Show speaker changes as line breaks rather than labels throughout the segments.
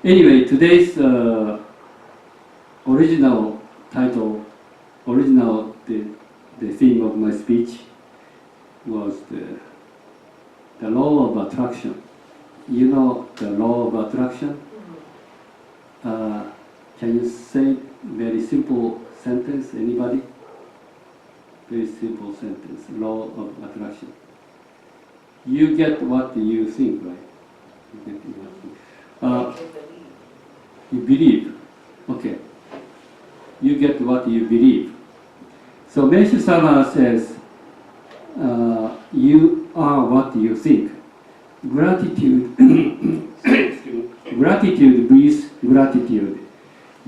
Anyway, today's original title, the theme of my speech was the law of attraction. You know the law of attraction? Can you say very simple sentence? Anybody? Very simple sentence. Law of attraction. You get what you think, right? You get what you think. You believe. Okay. You get what you believe. So Meishu-sama says, you are what you think. Gratitude, gratitude breeds gratitude.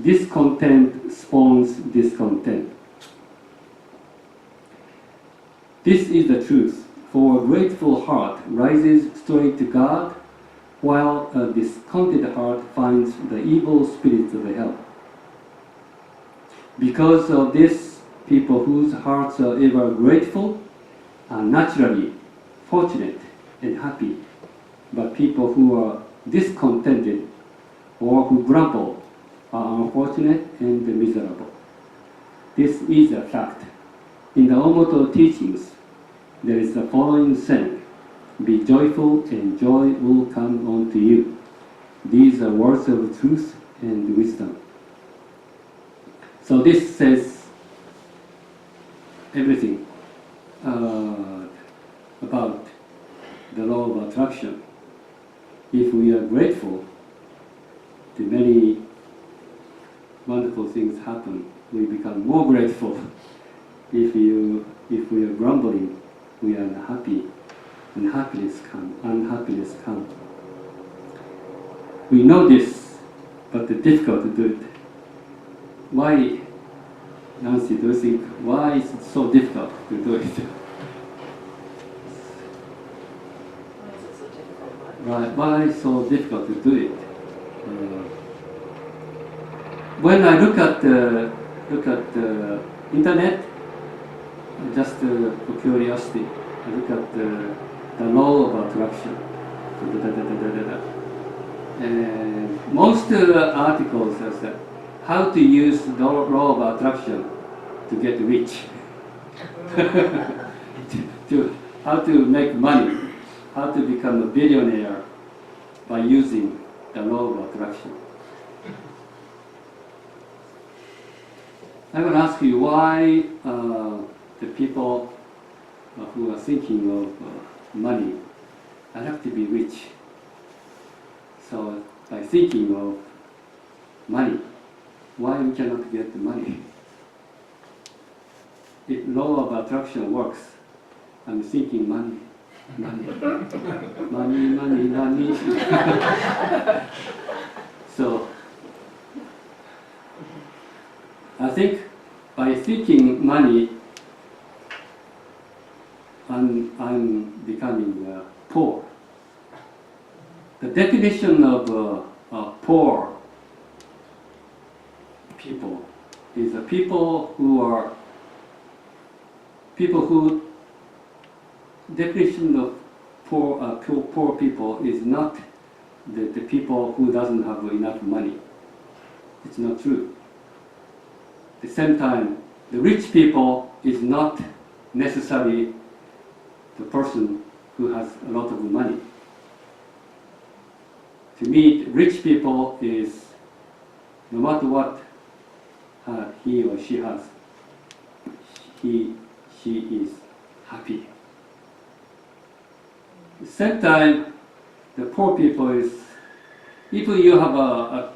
Discontent spawns discontent. This is the truth. For a grateful heart rises straight to God, while a discontented heart finds the evil spirits of hell. Because of this, people whose hearts are ever grateful are naturally fortunate and happy. But people who are discontented or who grumble are unfortunate and miserable. This is a fact. In the Omoto teachings, there is the following saying: be joyful and joy will come unto you. These are words of truth and wisdom. So this says everything about the law of attraction. If we are grateful, the many wonderful things happen. We become more grateful. If we are grumbling, we are unhappy. Unhappiness comes. We know this, but it's difficult to do it. Why, Nancy, do you think, why is it so difficult to do it? Right, why is it so difficult to do it? When I look at the internet, just for curiosity, I look at the law of attraction. And most articles are how to use the law of attraction to get rich, how to make money, how to become a billionaire by using the law of attraction. I will ask you why the people who are thinking of money, I have to be rich. So by thinking of money, why we cannot get the money? If law of attraction works, I'm thinking money. So I think by thinking money, I'm becoming poor. The definition of poor people is people who definition of poor people is not the people who doesn't have enough money. It's not true. At the same time, the rich people is not necessarily the person who has a lot of money. To me, rich people is no matter what he or she has, she is happy. At the same time, the poor people is, if you have a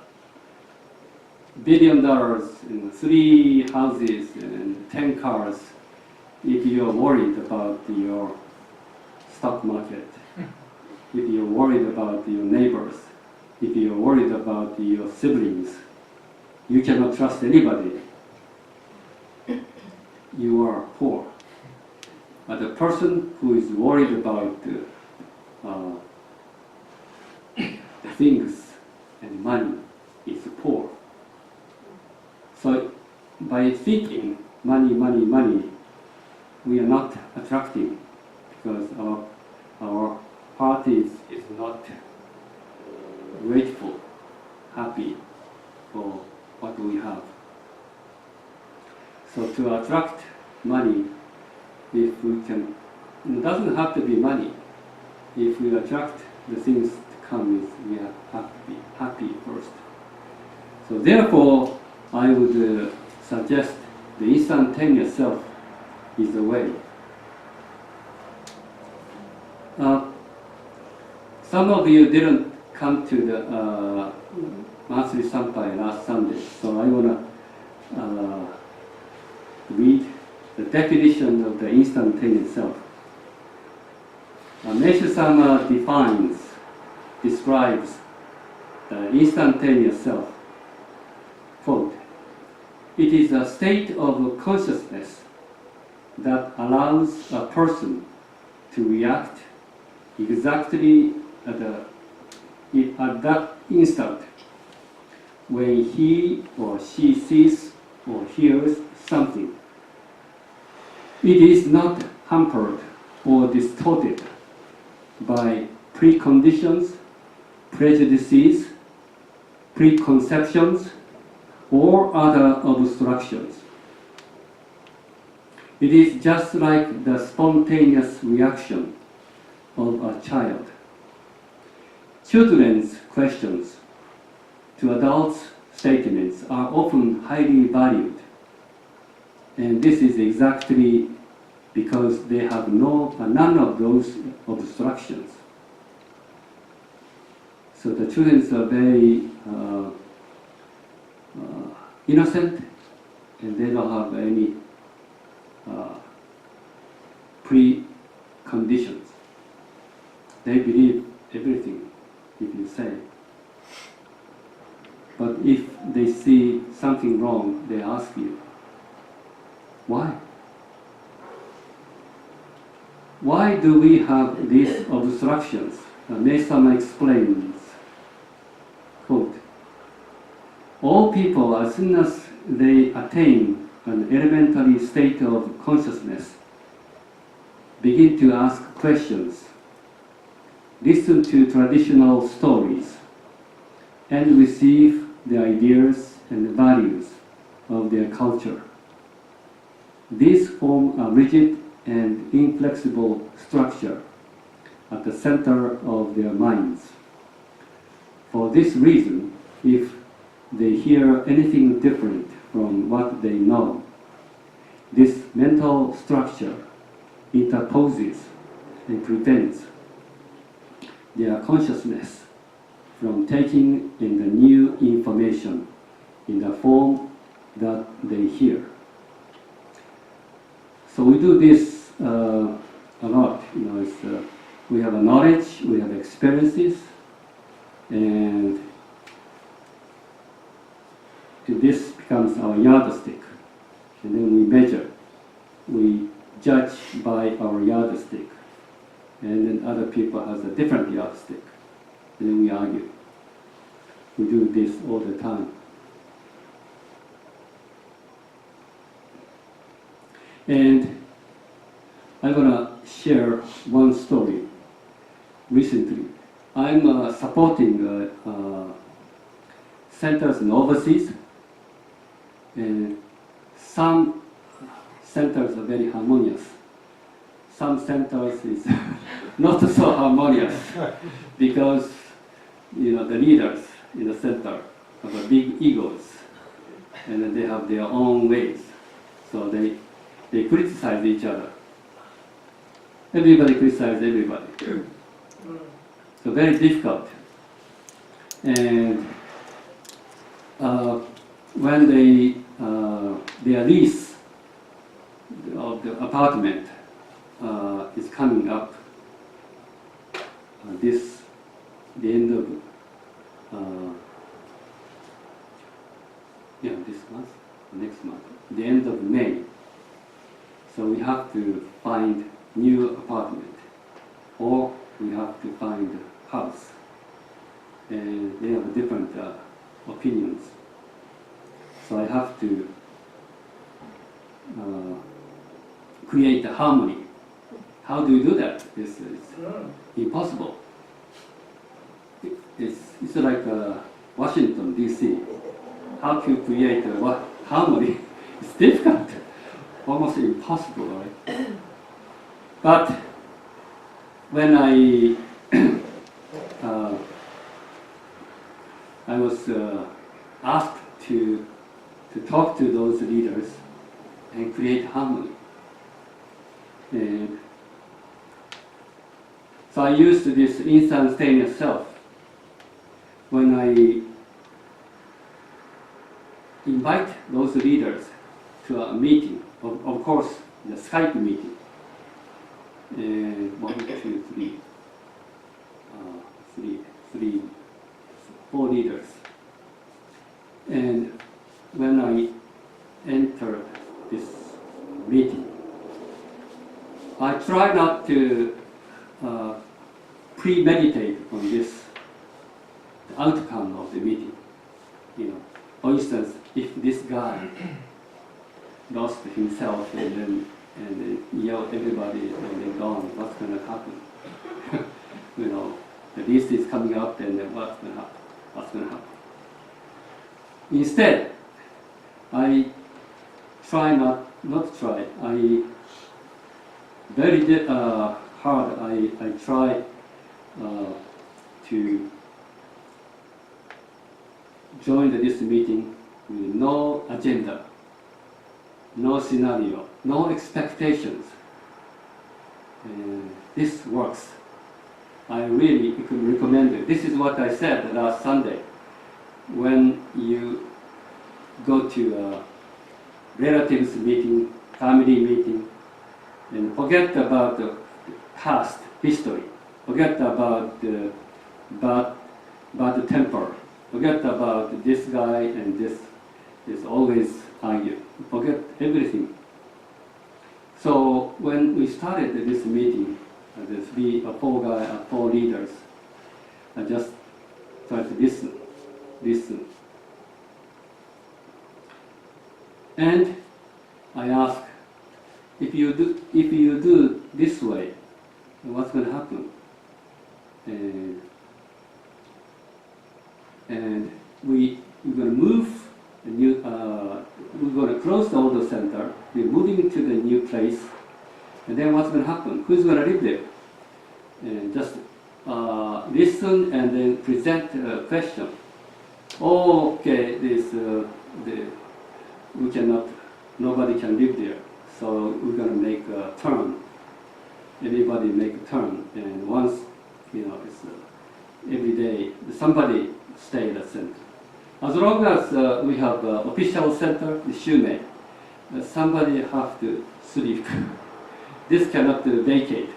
$1 billion and 3 houses and 10 cars, if you are worried about your stock market, if you're worried about your neighbors, if you're worried about your siblings, you cannot trust anybody. You are poor. But the person who is worried about the things and money is poor. So by thinking money, we are not attracting because our heart is not grateful. happy for what we have. So to attract money, if we can, it doesn't have to be money. If we attract the things to come with, we have to be happy first. So therefore, I would suggest the instantaneous self is the way. Some of you didn't come to the Monthly Sampai last Sunday, so I want to read the definition of the instantaneous self. Meishu-sama describes the instantaneous self. Quote, "It is a state of consciousness that allows a person to react exactly at that instant when he or she sees or hears something. It is not hampered or distorted by preconditions, prejudices, preconceptions, or other obstructions. It is just like the spontaneous reaction of a child. Children's questions to adults' statements are often highly valued, and this is exactly because they have none of those obstructions. So the children are very innocent, and they don't have any preconditions. They believe everything if you say. But if they see something wrong, they ask you, why? Why do we have these obstructions? Meishu-sama explains, quote, "All people, as soon as they attain an elementary state of consciousness, begin to ask questions, listen to traditional stories, and receive the ideas and values of their culture. These form a rigid and inflexible structure at the center of their minds. For this reason, if they hear anything different from what they know, this mental structure interposes and prevents their consciousness from taking in the new information in the form that they hear." So we do this a lot. We have a knowledge, we have experiences, and this becomes our yardstick. And then we measure, we judge by our yardstick. And then other people has a different yardstick. And then we argue. We do this all the time. And I'm going to share one story. Recently, I'm supporting centers in overseas, and some centers are very harmonious. Some centers is not so harmonious because the leaders in the center have big egos, and then they have their own ways. So they criticize each other. Everybody criticizes everybody. So very difficult. And when their lease of the apartment is coming up, the end of this month, next month, the end of May. So we have to find new apartment, or we have to find a house, and they have different opinions. So I have to create a harmony. How do you do that? This is impossible. It's like Washington, D.C. How to create what harmony? It's difficult, almost impossible, right? But when I was asked to talk to those leaders and create harmony. And so I used this instantaneous self when I invite those leaders to a meeting, of course, the Skype meeting. And 1, 2, 3, 4 leaders. And when I entered this meeting, I try not to premeditate on this the outcome of the meeting. You know, for instance, if this guy lost himself and then yelled everybody and then gone, what's going to happen? You know, the list is coming up and then what's going to happen? Instead, I try not try. I very hard. I try to join this meeting with no agenda, no scenario, no expectations. This works. I really recommend it. This is what I said last Sunday. When you go to a relatives meeting, family meeting, and forget about the past history, forget about the bad temper, forget about this guy and this is always argue, forget everything. So when we started this meeting, the 4 leaders, I just tried to listen. And I ask, if you do this way, what's going to happen? And we're going to move we're going to close the old center. We're moving to the new place, and then what's going to happen? Who's going to live there? And just listen and then present a question. Oh, okay, we cannot, nobody can live there, so we're going to make a turn. Everybody make a turn, and once, it's every day, somebody stay at the center. As long as we have official center, the shumei, somebody have to sleep. This cannot vacate.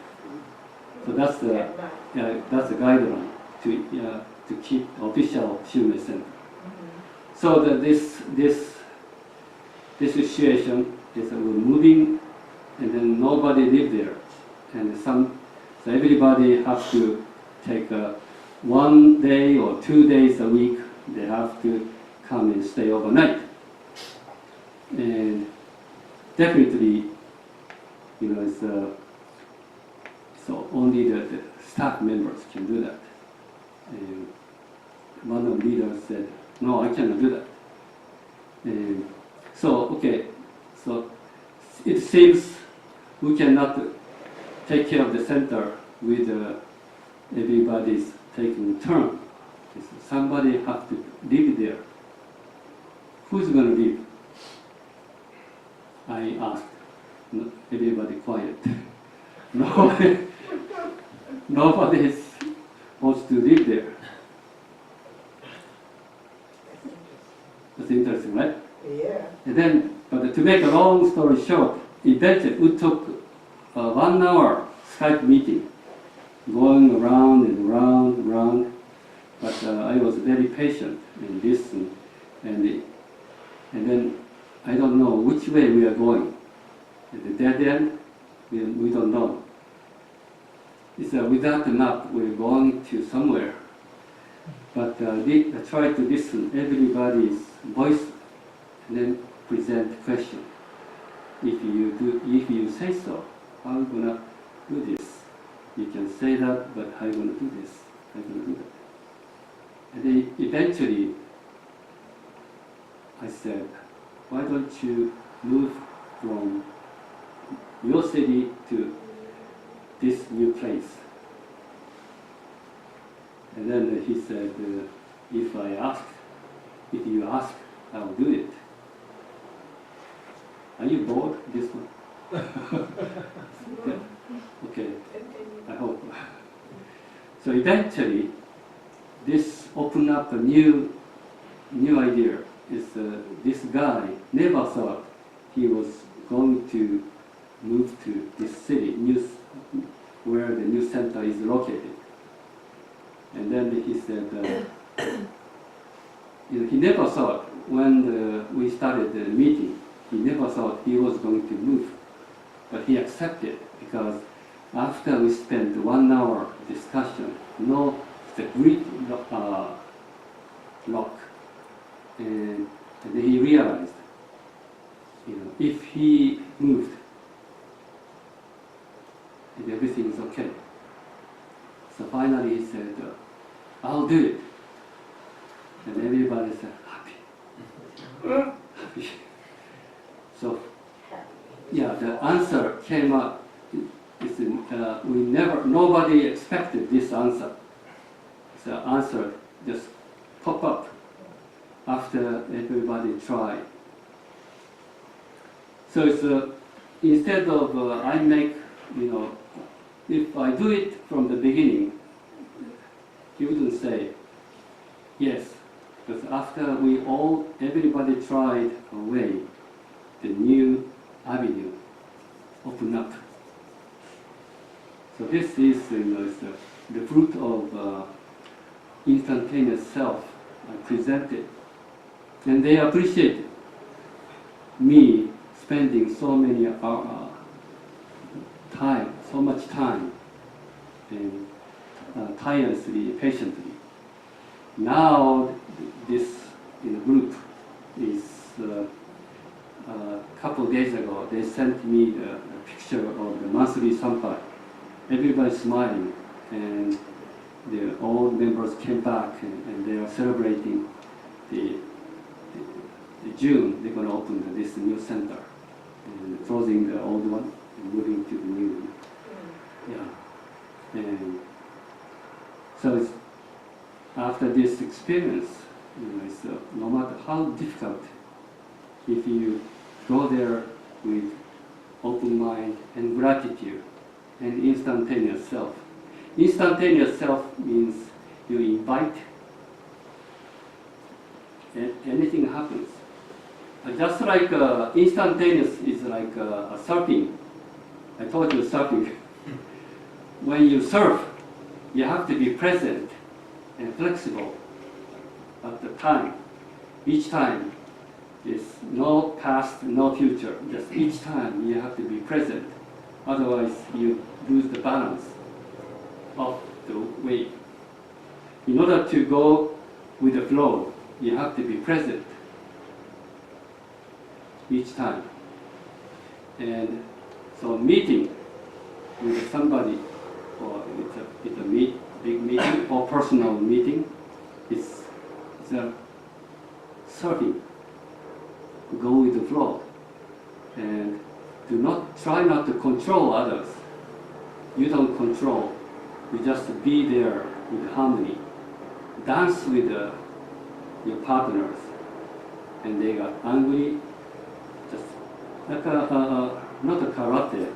So that's the guideline to keep official shumei center. So that this situation is we're moving, and then nobody live there, and so everybody has to take 1 day or 2 days a week. They have to come and stay overnight, and definitely, it's so only the staff members can do that. And one of the leaders said, "No, I cannot do that." And so it seems we cannot take care of the center with everybody's taking turn. Somebody have to live there. Who's going to live? I asked. Everybody quiet. Nobody wants to live there. That's interesting, right?
Yeah.
And then, but to make a long story short, eventually we took 1 hour Skype meeting, going around and around and around. But I was very patient and listened, and then I don't know which way we are going. At the dead end, we don't know. It's without a map, we're going to somewhere. But I try to listen everybody's voice and then present question. If you say so, how are you gonna do this? You can say that, but how are you gonna do this? How are you gonna do that? And then eventually, I said, why don't you move from your city to this new place? And then he said, if you ask, I'll do it. Are you bored, this one? Yeah. Okay, I hope. So eventually, this opened up a new idea. This guy never thought he was going to move to this city, where the new center is located. And then he said, he never thought when we started the meeting, he never thought he was going to move. But he accepted because after we spent 1 hour discussion, the great lock, and then he realized, if he moved, and everything is okay. So finally he said, I'll do it. And everybody said, happy. Happy. So, yeah, the answer came up. Nobody expected this answer. The answer just popped up after everybody tried. So it's instead of I make, if I do it from the beginning, he wouldn't say yes, because after everybody tried a way, the new avenue opened up. So this is the fruit of instantaneous self presented, and they appreciate me spending so much time, and tirelessly, patiently. Now this group is a couple of days ago they sent me the picture of the Monthly Sampai. Everybody smiling, and the old members came back, and they are celebrating the June. They're going to open this new center, and closing the old one and moving to the new one. Yeah, and so after this experience, no matter how difficult, if you go there with open mind and gratitude and instantaneous self. Instantaneous self means you invite, and anything happens. Just like instantaneous is like surfing. I told you surfing. When you surf, you have to be present and flexible at the time. Each time is no past, no future. Just each time you have to be present. Otherwise, you lose the balance of the wave. In order to go with the flow, you have to be present each time. And so meeting with somebody, or it's a big meeting or personal meeting, it's a surfing. Go with the flow. And try not to control others. You don't control. You just be there with harmony. Dance with your partners, and they got angry. Just like not a karate,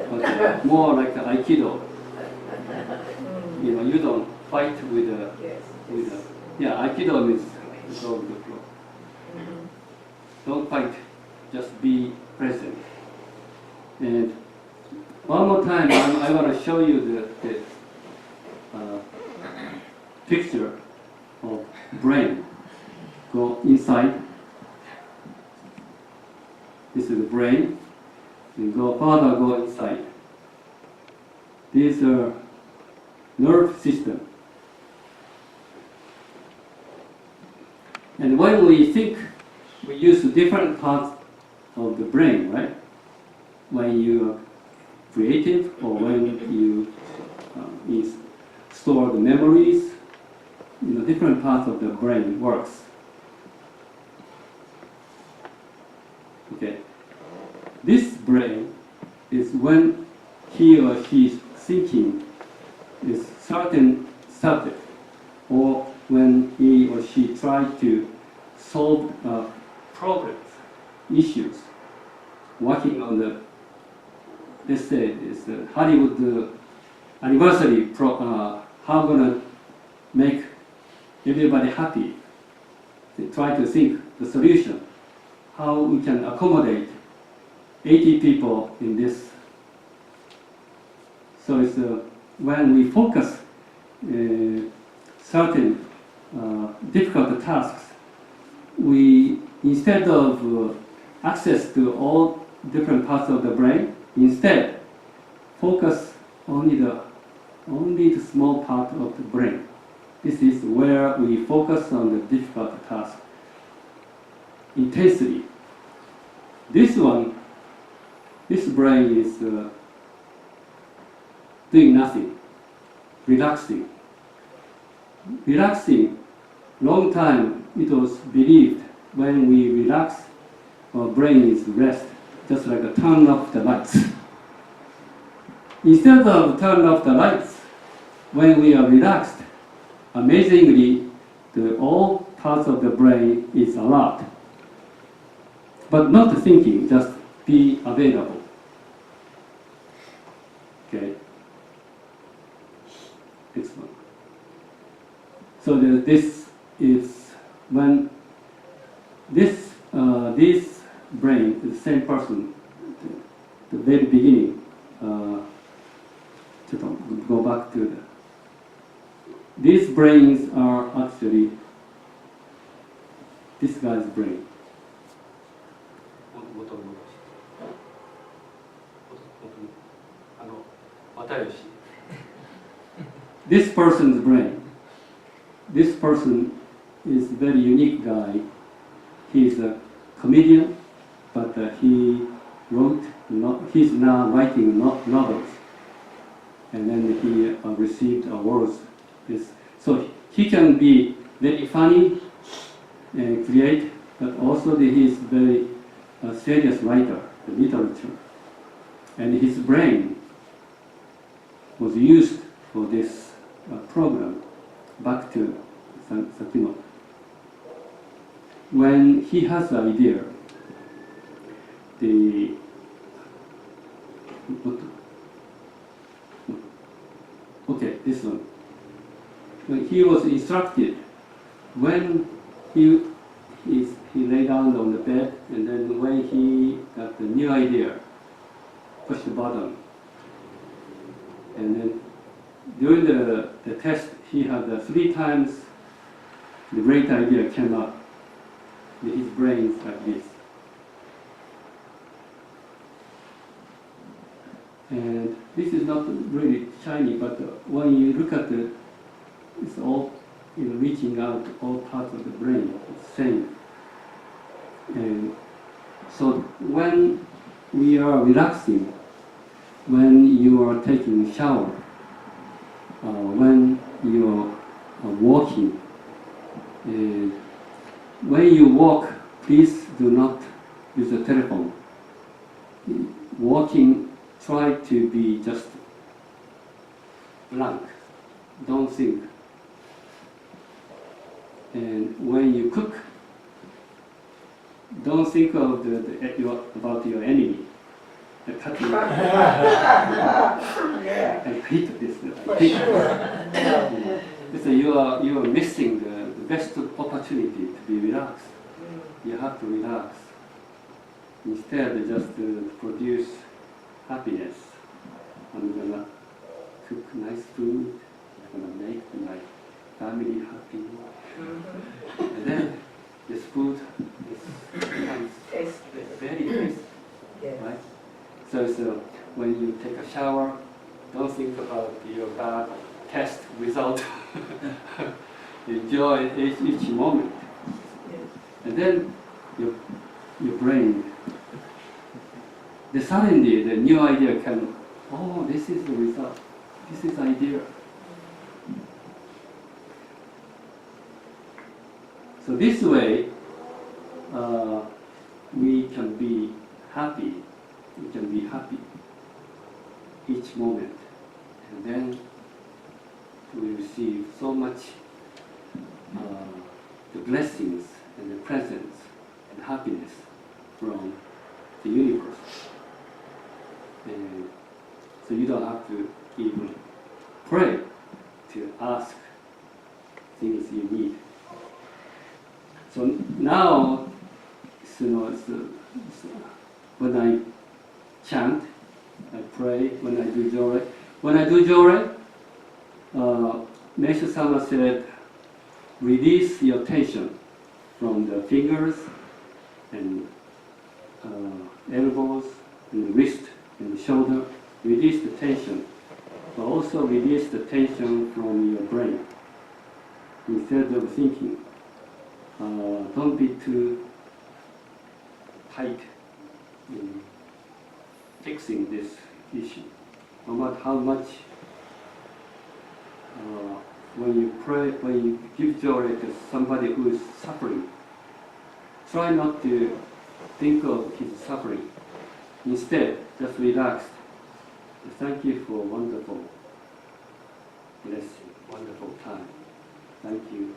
but more like aikido. You don't fight with aikido means go with the flow. Don't fight. Just be present. And one more time, I want to show you the picture of brain. Go inside. This is the brain. And go further, go inside. These are nerve system. And when we think, we use different parts of the brain, right? When you are creative, or when you store the memories, different parts of the brain works. Okay. This brain is when he or she is thinking is certain subject, or when he or she tries to solve problems, issues, working on the, let's say, it's the Hollywood anniversary, how gonna make everybody happy. They try to think the solution, how we can accommodate 80 people in this. So it's when we focus certain difficult tasks, we, instead of access to all different parts of the brain, instead focus only the small part of the brain. This is where we focus on the difficult task intensely. This brain is doing nothing, relaxing. Relaxing, long time it was believed when we relax, our brain is rest, just like a turn off the lights. Instead of turn off the lights, when we are relaxed, amazingly, all parts of the brain is alert. But not thinking, just be available. Okay. Excellent. So this is when this brain, the same person, the very beginning. To go back to these brains are actually this guy's brain. This person's brain. This person is a very unique guy. He is a comedian, but he's now writing novels. And then he received awards. So he can be very funny and create, but also he is very serious writer, literature. And his brain was used for this program. Back to Sakimoto. When he has an idea, okay, this one. When he was instructed, when he lay down on the bed, and then when he got the new idea, push the button, and then during the test, he had 3 times the great idea came up. His brain is like this. And this is not really shiny, but when you look at it, it's all reaching out all parts of the brain. It's same. And so when we are relaxing, when you are taking a shower, when you are walking, when you walk, please do not use a telephone. Walking, try to be just blank. Don't think. And when you cook, don't think of about your enemy. The cutting. I hate this. I hate this. So you are missing the best opportunity to be relaxed. You have to relax. Instead, just produce happiness. I'm gonna cook nice food. I'm gonna make my family happy. And then this food becomes very tasty, right? So when you take a shower, don't think about your bad test result. Enjoy each moment. And then your brain, suddenly the new idea can, oh, this is the result. This is idea. So this way, we can be happy. We can be happy each moment, and then we receive so much the blessings and the presents and happiness from the universe. And so you don't have to even pray to ask things you need. So now, when I chant, I pray, when I do jore. When I do jore, Meishu-sama said, release your tension from the fingers and elbows and the wrist and the shoulder. Release the tension, but also release the tension from your brain. Instead of thinking, don't be too tight in fixing this issue. No matter how much, when you pray, when you give joy to somebody who is suffering, try not to think of his suffering. Instead, just relax. Thank you for a wonderful blessing, wonderful time. Thank you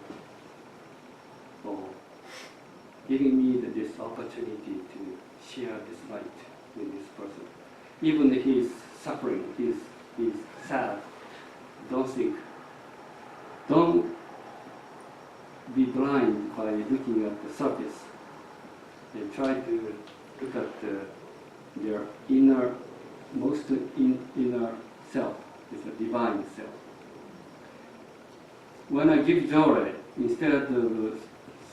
for giving me this opportunity to share this light with this person. Even if he's suffering, he's sad, don't be blind by looking at the surface, and try to look at their inner self, it's a divine self. When I give joy, instead of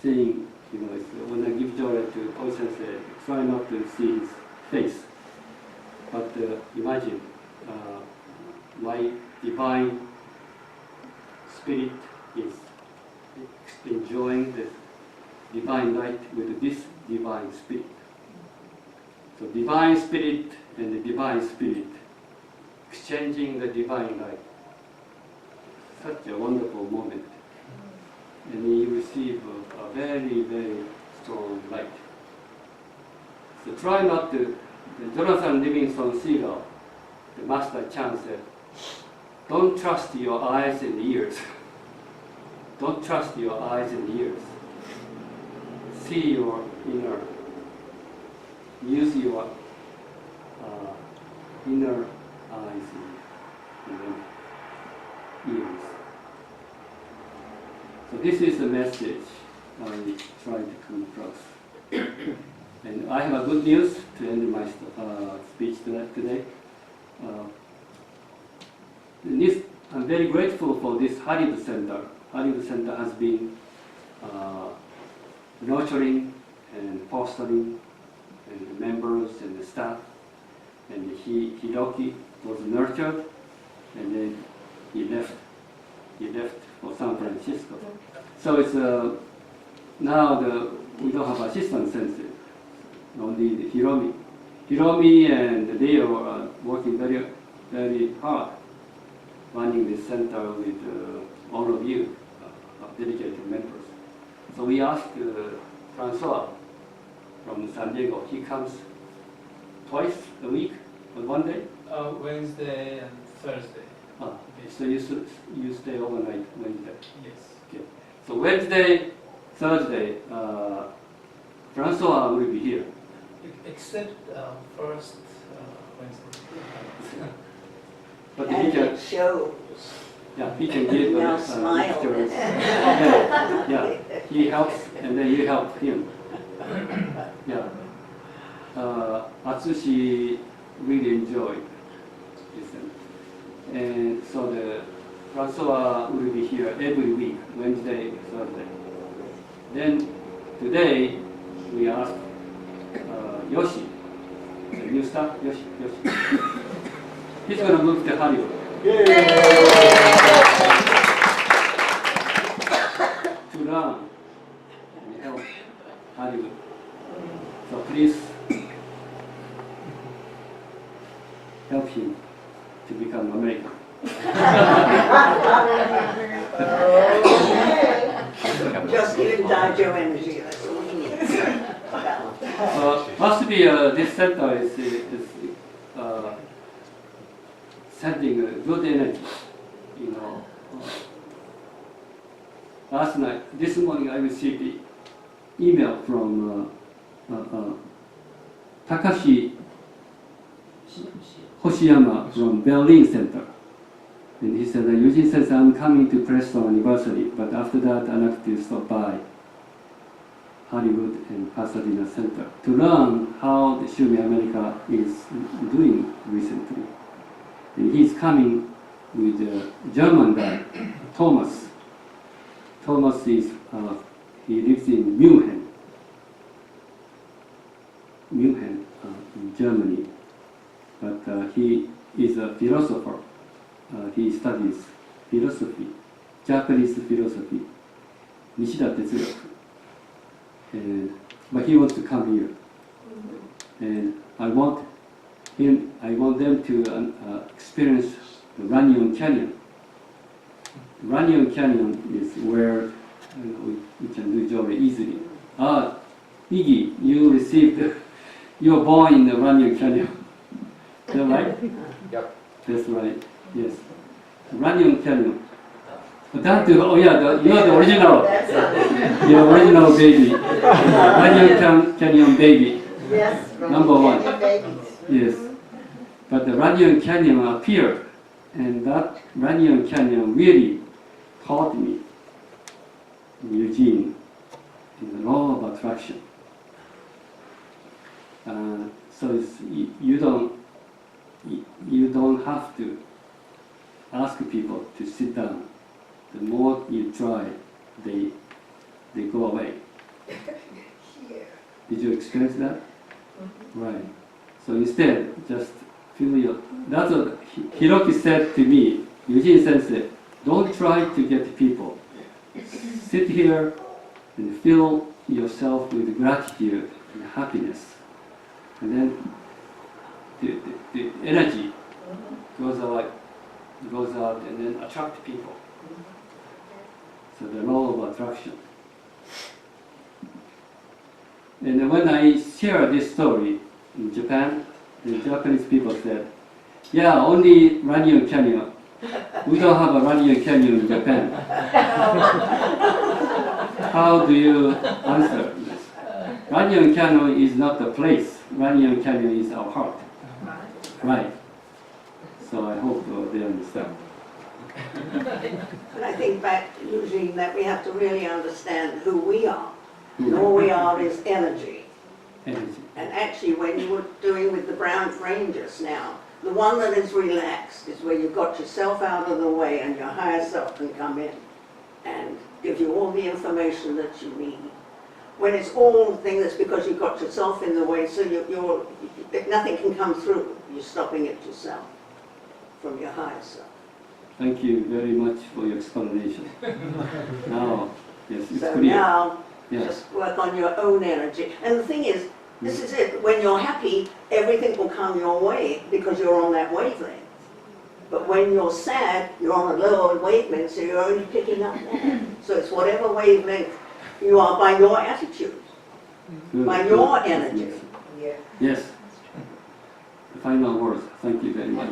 saying, when I give joy to O-sensei, try not to see his face, but imagine my divine spirit is enjoying the divine light with this divine spirit. So divine spirit and the divine spirit exchanging the divine light. Such a wonderful moment. And you receive a very, very strong light. So try not to, Jonathan Livingston Seagull, the Master Chan said, don't trust your eyes and ears. Don't trust your eyes and ears. See your inner. Use your inner eyes and ears. So this is the message I try to come across. And I have a good news to end my speech today. I'm very grateful for this Haridu Center. Haridu Center has been nurturing and fostering and the members and the staff. And Hiroki was nurtured, and then he left for San Francisco. So it's now we don't have assistant sensei, only the Hiromi. Hiromi and Leo are working very, very hard, running this center with all of you, dedicated members. So we asked Francois from San Diego. He comes twice a week on one day?
Wednesday and Thursday.
Okay. So you stay overnight Wednesday?
Yes.
Okay. So Wednesday, Thursday, Francois will be here.
Except first Wednesday.
But
And
he can,
it shows.
yeah, he can give
Now smile.
pictures. Yeah, he helps, and then you help him. Yeah. Atsushi really enjoyed this. And so the Francois will be here every week, Wednesday, Thursday. Then today we asked Yoshi, the new staff, Yoshi. He's going to move to Hollywood. To learn and help Hollywood. So please help him to become American.
Just kidding, Dajo.
Must be this center is sending good energy. You know, last night, this morning, I received an email from Takashi Hoshiyama from Berlin Center. And he said, Eugene says, I'm coming to Preston anniversary, but after that, I'd like to stop by Hollywood and Pasadena Center to learn how the Shumi America is doing recently. And he's coming with a German guy, Thomas. Thomas is, he lives in München, in Germany. But he is a philosopher. He studies philosophy, Japanese philosophy, Nishida Tetsugaku. But he wants to come here. And I want them to experience the Runyon Canyon. Runyon Canyon is where we can do it very easily. Iggy, you were born in the Runyon Canyon. Is that right?
Yep.
That's right, yes. Runyon Canyon. That, oh yeah, you are the original. Your original baby. Runyon Canyon baby.
Yes,
Number one.
babies.
Yes. But the Runyon Canyon appeared, and that Runyon Canyon really taught me Eugene in the law of attraction. So it's, you don't have to ask people to sit down. The more you try, they go away. Did you experience that? Right. So instead, just feel your. That's what Hiroki said to me. Eugene Sensei, don't try to get people. Sit here and fill yourself with gratitude and happiness, and then the energy goes out, and then attract people. So the law of attraction. And when I share this story in Japan, the Japanese people said, yeah, only Runyon Canyon. We don't have a Runyon Canyon in Japan. How do you answer this? Runyon Canyon is not the place. Runyon Canyon is our heart. Right. So I hope they understand.
And I think back, Eugene, that we have to really understand who we are. And all we are is energy.
Energy.
And actually, when you were doing with the brown frame just now, the one that is relaxed is where you've got yourself out of the way and your higher self can come in and give you all the information that you need. When it's all the thing, that's because you've got yourself in the way, so nothing can come through. You're stopping it yourself from your higher self.
Thank you very much for your explanation. Now, yes, it's
So
clear.
now,
Yes.
just work on your own energy. And the thing is, this is it. When you're happy, everything will come your way because you're on that wavelength. But when you're sad, you're on a lower wavelength, so you're only picking up that. So it's whatever wavelength you are by your attitude,
Good.
by your energy.
Yes. The final words. Thank you very much.